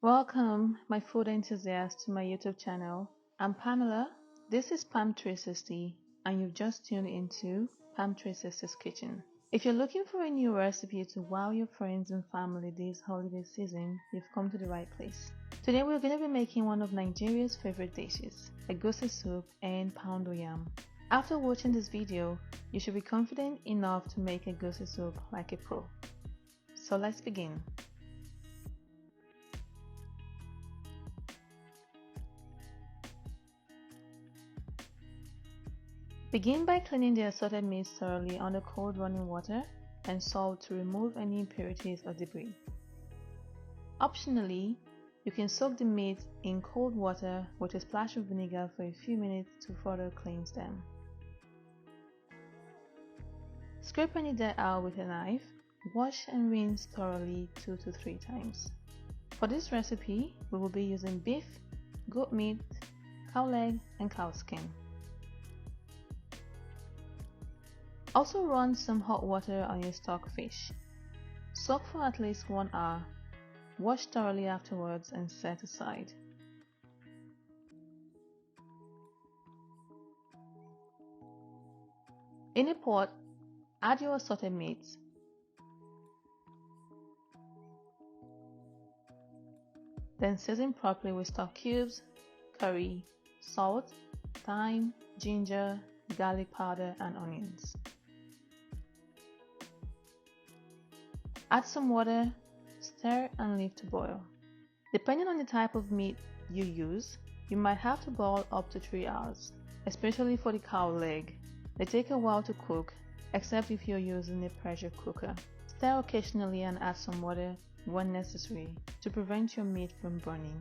Welcome, my food enthusiasts, to my YouTube channel. I'm Pamela. This is Pam 360, and you've just tuned into Pam 360's Kitchen. If you're looking for a new recipe to wow your friends and family this holiday season, you've come to the right place. Today we're going to be making one of Nigeria's favorite dishes, Egusi Soup and poundo yam. After watching this video, you should be confident enough to make Egusi Soup like a pro. So let's begin. Begin by cleaning the assorted meats thoroughly under cold running water and salt to remove any impurities or debris. Optionally, you can soak the meat in cold water with a splash of vinegar for a few minutes to further cleanse them. Scrape any dirt out with a knife. Wash and rinse thoroughly 2 to 3 times. For this recipe, we will be using beef, goat meat, cow leg, and cow skin. Also run some hot water on your stock fish. Soak for at least 1 hour. Wash thoroughly afterwards and set aside. In a pot, add your assorted meats. Then season properly with stock cubes, curry, salt, thyme, ginger, garlic powder, and onions. Add some water, stir and leave to boil. Depending on the type of meat you use, you might have to boil up to 3 hours, especially for the cow leg. They take a while to cook, except if you're using a pressure cooker. Stir occasionally and add some water when necessary to prevent your meat from burning,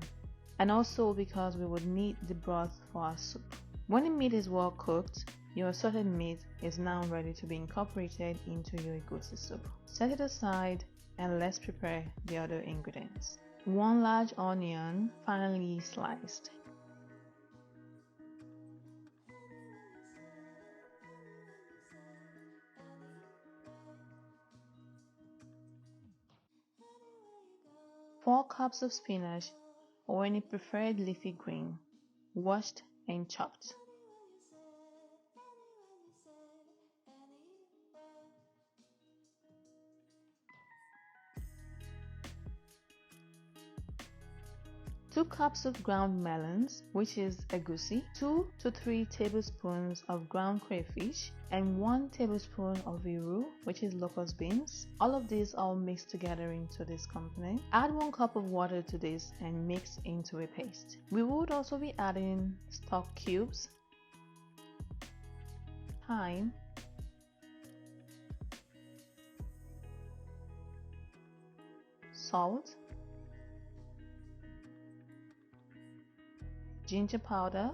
and also because we would need the broth for our soup. When the meat is well cooked, your assorted meat is now ready to be incorporated into your egusi soup. Set it aside and let's prepare the other ingredients. 1 large onion, finely sliced. Four cups of spinach or any preferred leafy green, washed and chopped. 2 cups of ground melons, which is egusi, 2 to 3 tablespoons of ground crayfish, and 1 tablespoon of iru, which is locust beans. All of these all mixed together into this component. Add 1 cup of water to this and mix into a paste. We would also be adding stock cubes, thyme, salt, ginger powder,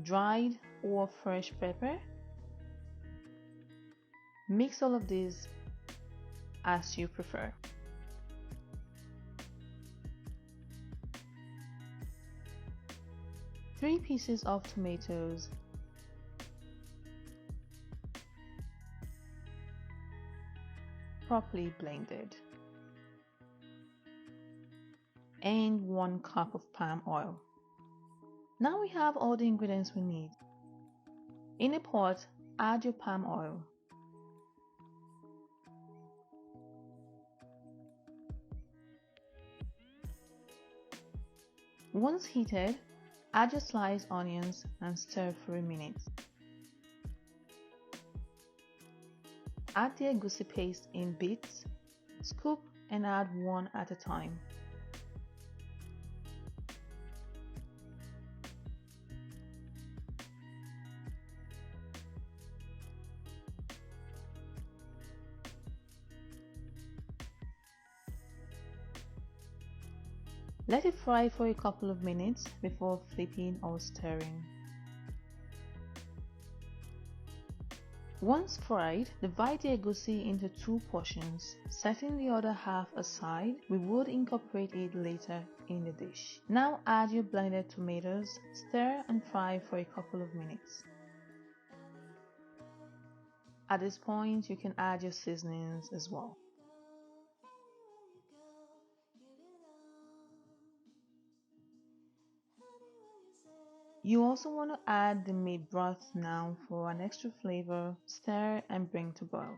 dried or fresh pepper. Mix all of these as you prefer. Three pieces of tomatoes, properly blended, and 1 cup of palm oil. Now we have all the ingredients we need. In a pot, add your palm oil. Once heated, add your sliced onions and stir for a minute. Add the egusi paste in bits, scoop and add 1 at a time. Let it fry for a couple of minutes before flipping or stirring. Once fried, divide the egusi into 2 portions. Setting the other half aside, we would incorporate it later in the dish. Now add your blended tomatoes, stir and fry for a couple of minutes. At this point, you can add your seasonings as well. You also want to add the meat broth now for an extra flavor. Stir and bring to boil.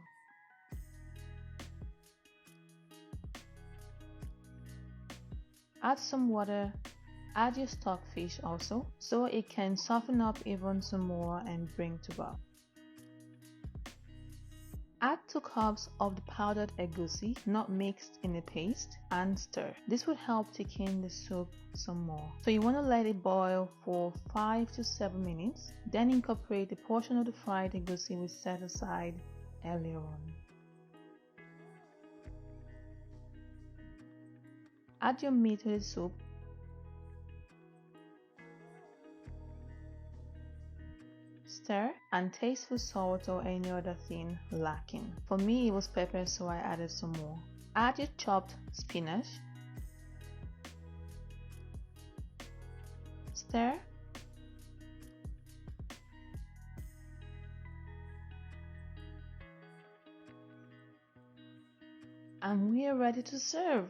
Add some water. Add your stockfish also, so it can soften up even some more and bring to boil. Add 2 cups of the powdered egusi, not mixed in a paste, and stir. This will help thicken the soup some more. So you want to let it boil for 5 to 7 minutes, then incorporate the portion of the fried egusi we set aside earlier on. Add your meat to the soup. Stir and taste for salt or any other thing lacking. For me, it was pepper, so I added some more. Add your chopped spinach. Stir. And we are ready to serve.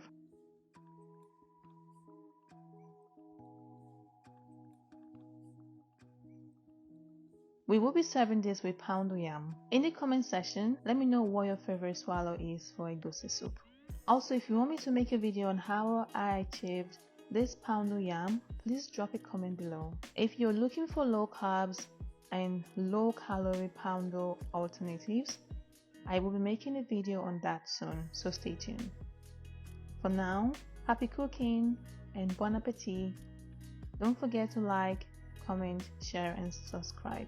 We will be serving this with poundo yam. In the comment section, let me know what your favorite swallow is for egusi soup. Also, if you want me to make a video on how I achieved this poundo yam, please drop a comment below. If you're looking for low carbs and low calorie poundo alternatives, I will be making a video on that soon, so stay tuned. For now, happy cooking and bon appetit. Don't forget to like, comment, share and subscribe.